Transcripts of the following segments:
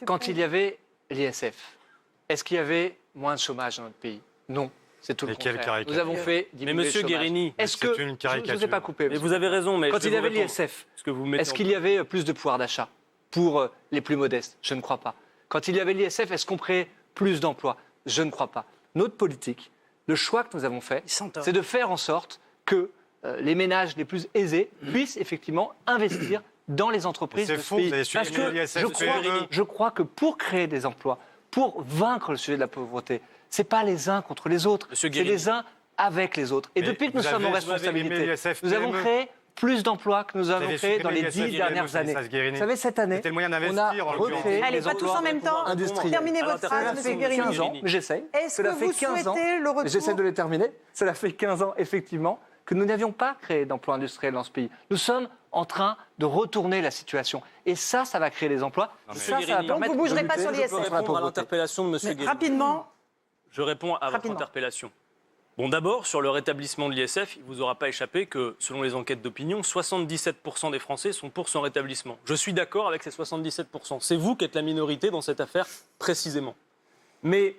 Quand il y avait l'ISF, est-ce qu'il y avait moins de chômage dans notre pays? Non. C'est tout le contraire. Nous avons fait diminuer le chômage. Mais monsieur Guérini, est-ce que je ne vous ai pas coupé? Mais vous avez raison. Mais quand il y avait l'ISF, est-ce qu'il y avait plus de pouvoir d'achat pour les plus modestes? Je ne crois pas. Quand il y avait l'ISF, est-ce qu'on créait plus d'emplois? Je ne crois pas. Notre politique, le choix que nous avons fait, c'est de faire en sorte que les ménages les plus aisés puissent effectivement investir dans les entreprises de ce pays. Parce que je crois que pour créer des emplois, pour vaincre le sujet de la pauvreté, ce n'est pas les uns contre les autres, c'est les uns avec les autres. Et depuis que nous sommes en responsabilité, nous avons créé plus d'emplois que nous avons créé dans les 10 dernières années. Vous savez, cette année, on a recréé Allez, pas tous en même temps. Terminez votre phrase, monsieur Guérini. 15 ans, mais j'essaye. Est-ce que vous souhaitez le retour? J'essaie de les terminer. Cela fait 15 ans, effectivement, que nous n'avions pas créé d'emplois industriels dans ce pays. Nous sommes en train de retourner la situation. Et ça va créer des emplois. Ça va permettre. Donc vous ne bougerez pas sur l'ISF. Je peux répondre à l'interpellation de monsieur Guérini. Rapidement. Je réponds à votre interpellation. Bon, d'abord, sur le rétablissement de l'ISF, il ne vous aura pas échappé que, selon les enquêtes d'opinion, 77% des Français sont pour son rétablissement. Je suis d'accord avec ces 77%. C'est vous qui êtes la minorité dans cette affaire, précisément. Mais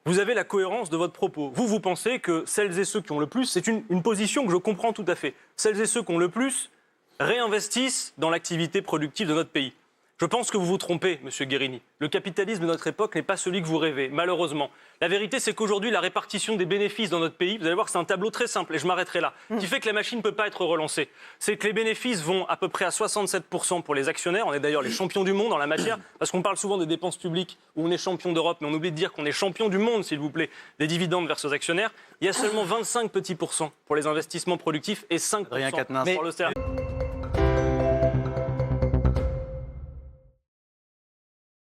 vous avez la cohérence de votre propos. Vous pensez que celles et ceux qui ont le plus, c'est une position que je comprends tout à fait, celles et ceux qui ont le plus réinvestissent dans l'activité productive de notre pays. Je pense que vous vous trompez, monsieur Guérini. Le capitalisme de notre époque n'est pas celui que vous rêvez, malheureusement. La vérité, c'est qu'aujourd'hui, la répartition des bénéfices dans notre pays, vous allez voir que c'est un tableau très simple, et je m'arrêterai là, qui fait que la machine ne peut pas être relancée. C'est que les bénéfices vont à peu près à 67% pour les actionnaires. On est d'ailleurs les champions du monde en la matière, parce qu'on parle souvent des dépenses publiques où on est champion d'Europe, mais on oublie de dire qu'on est champion du monde, s'il vous plaît, des dividendes versés aux actionnaires. Il y a seulement 25 petits % pour les investissements productifs et 5% pour l'austérité.